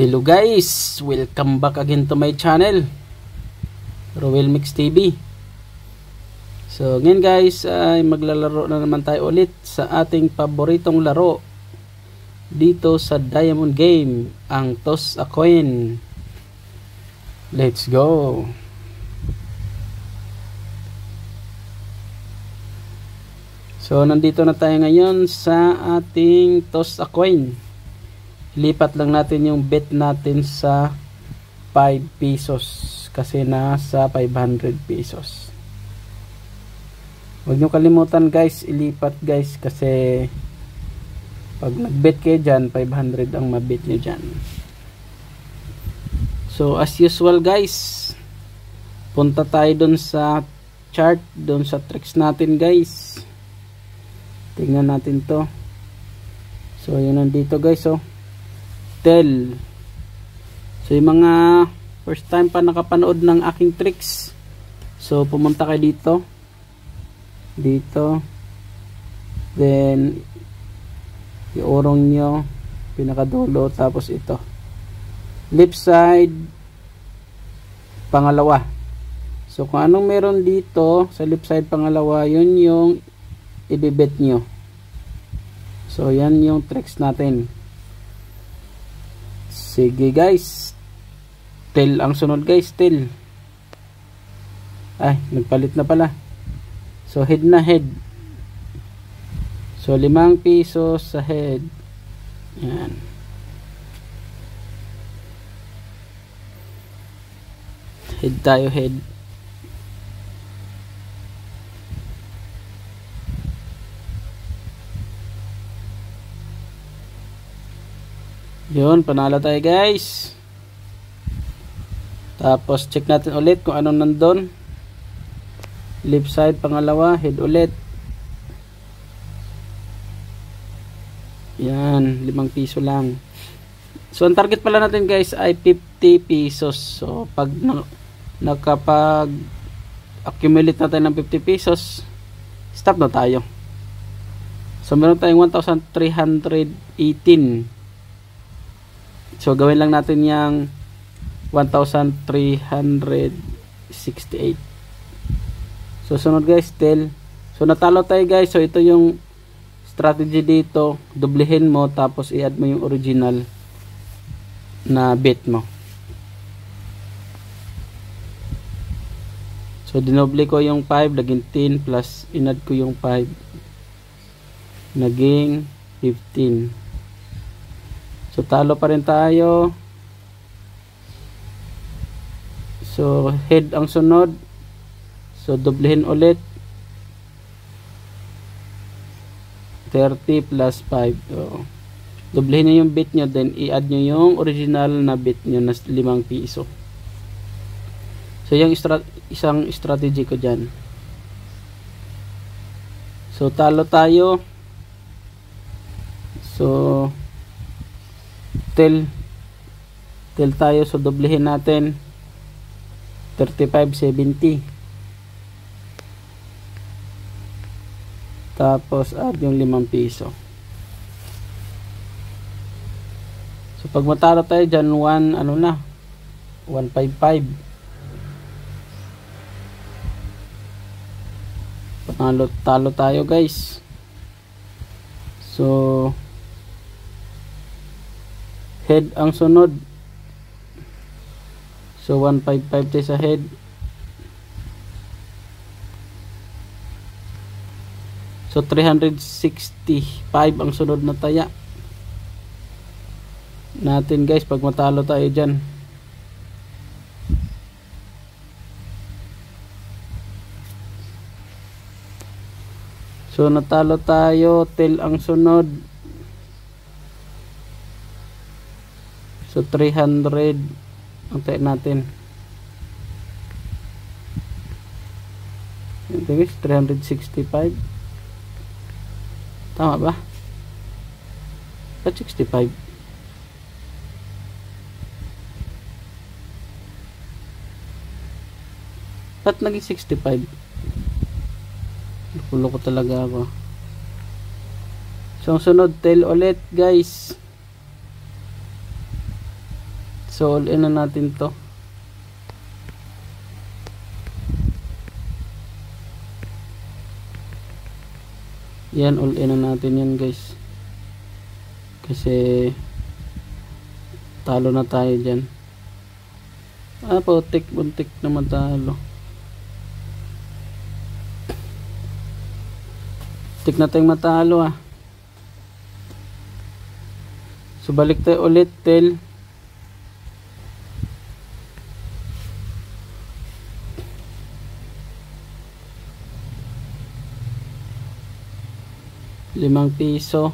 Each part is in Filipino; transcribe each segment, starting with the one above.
Hello guys, welcome back again to my channel, Roel Mix TV. So ngayon guys ay maglalaro na naman tayo ulit sa ating paboritong laro dito sa Diamond Game, ang Toss a Coin. Let's go. So nandito na tayo ngayon sa ating Toss a Coin. Lipat lang natin yung bet natin sa 5 pesos kasi nasa 500 pesos. Huwag nyo kalimutan guys, ilipat guys, kasi pag nag-bet kayo dyan, 500 ang mabet nyo dyan. So as usual guys, punta tayo dun sa chart, dun sa tricks natin guys. Tingnan natin to. So yun nandito guys, oh. Tell. So yung mga first time pa nakapanood ng aking tricks, so pumunta kayo dito, then iurong nyo pinakadulo, tapos ito left side pangalawa. So kung anong meron dito sa left side pangalawa, yun yung ibibet nyo. So yan yung tricks natin. Sige guys, tail ang sunod guys, tail. Ay, nagpalit na pala. So head na head. So 5 pesos sa head. Yan. Head tayo, head. Yun, panalo tayo guys. Tapos check natin ulit kung anong nandun. Left side pangalawa, head ulit. Yan, 5 piso lang. So ang target pala natin guys ay 50 pesos. So pag nakapag accumulate natin ng 50 pesos, stop na tayo. So meron tayong 1,318. So gawin lang natin yung 1,368. So sunod guys, tail. So natalo tayo guys. So ito yung strategy dito. Doblehin mo tapos i-add mo yung original na bet mo. So dinoble ko yung 5, naging 10, plus in-add ko yung 5, naging 15. So talo pa rin tayo. So head ang sunod. So doblehin ulit. 30 plus 5. So, doblehin nyo yung bet nyo, then i-add nyo yung original na bet nyo na 5 piso. So yung isang strategy ko dyan. So talo tayo. So tail tayo. So doblehin natin 35.70, tapos add yung 5 piso. So pag matalo tayo dyan, 155. Talo tayo guys. So head ang sunod. So 155 tayo sa head. So 365 ang sunod na taya natin guys pag matalo tayo dyan. So natalo tayo, tail ang sunod. So 300 ang taya natin. Ito guys, 365. Tama ba? Ba't 65? Ba't naging 65? Nakulo ko talaga ako. So ang sunod, tail ulit guys. So all in na natin to. Yan, all in na natin yan guys, kasi talo na tayo dyan. Buntik na matalo. Tik na tayong matalo So balik tayo ulit till ₱5.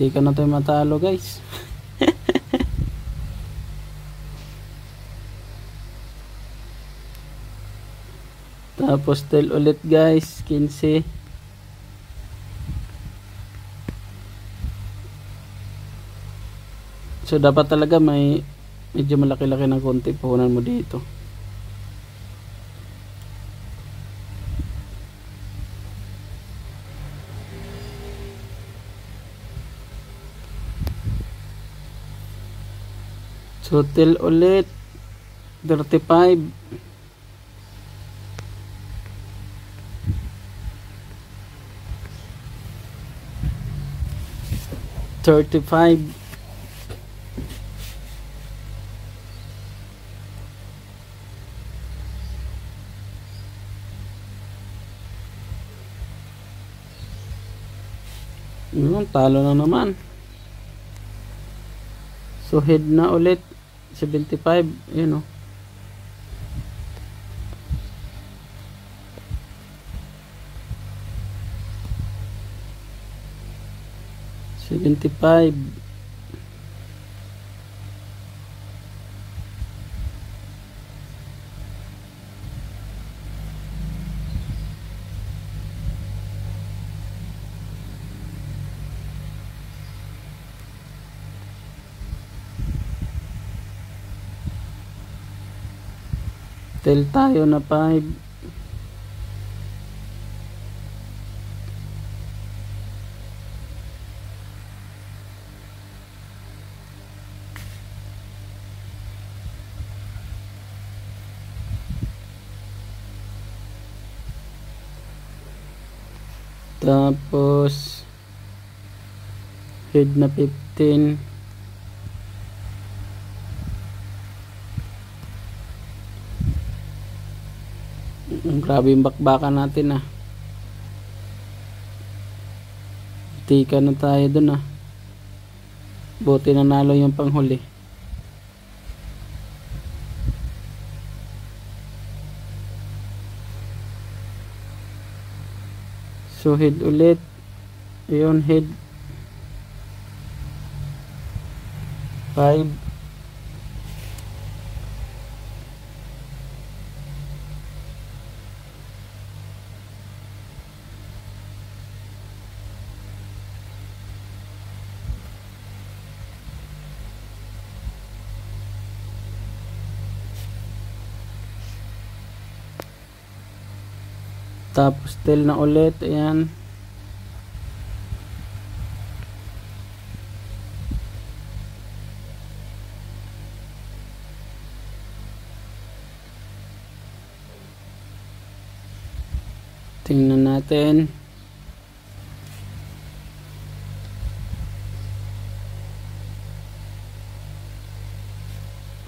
Tika na tayo matalo guys. Tapos till ulit guys, 15. So dapat talaga may medyo malaki-laki ng konti puhunan mo dito. So till ulit 35. Talo na naman. So head na ulit 75, yun 75. Till tayo na 5. Tapos head na 15. Grabe yung bakbakan natin Tika na tayo dun Buti nanalo yung panghuli. So head ulit. Ayun, head 5. Tapos tail na ulit, ayan. Tingnan natin.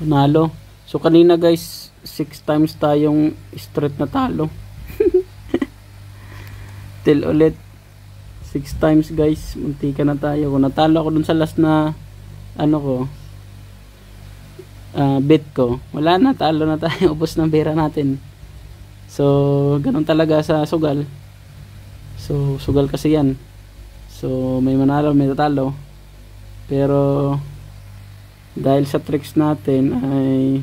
Panalo. So kanina guys, 6 times tayong straight na talo. Till ulit 6 times guys, muntika na tayo. Kung natalo ako dun sa last na bet ko, wala na, talo na tayo. Ubos ng pera natin. So ganun talaga sa sugal. So sugal kasi yan. So may manalo, may tatalo. Pero dahil sa tricks natin ay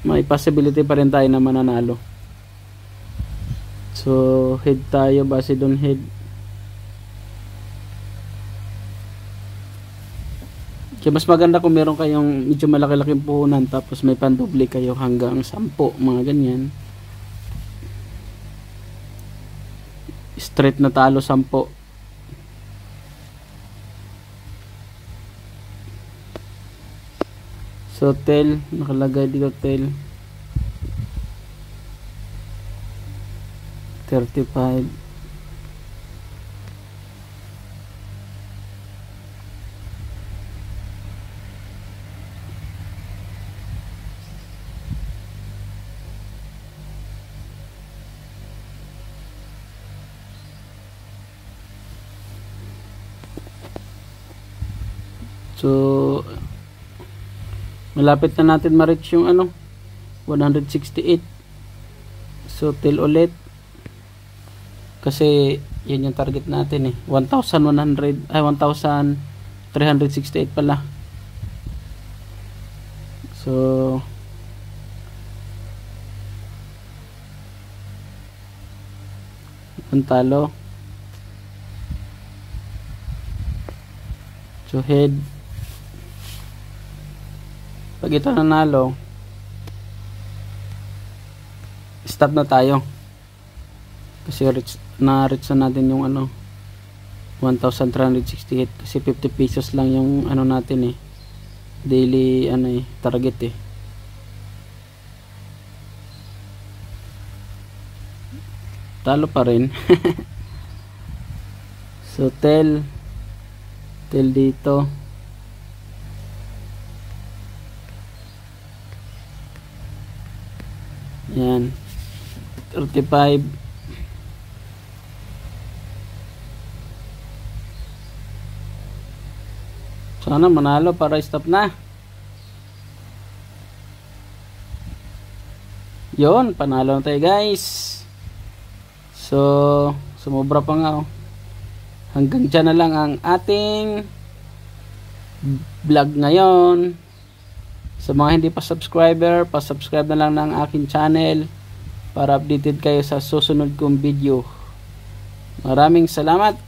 may possibility pa rin tayo na mananalo. So head tayo, base doon head. Kaya mas maganda kung meron kayong medyo malaki-laking puhunan tapos may pandoble kayo hanggang 10, mga ganyan. Straight na talo 10. So tel, nakalagay dito tel 35. So malapit na natin ma-reach yung 168. So till ulit kasi yun yung target natin 1,100 ay 1,368 pala. So talo. So head, pag ito nanalo, stop na tayo kasi na-reach na natin yung 1,368 kasi 50 pesos lang yung natin daily target talo pa rin. So tel dito yan 35. Sana manalo para stop na. Yun, panalo na tayo guys. So sumobra pa nga hanggang dyan na lang ang ating vlog ngayon. Sa mga hindi pa subscriber, pa-subscribe na lang ng aking channel para updated kayo sa susunod kong video. Maraming salamat.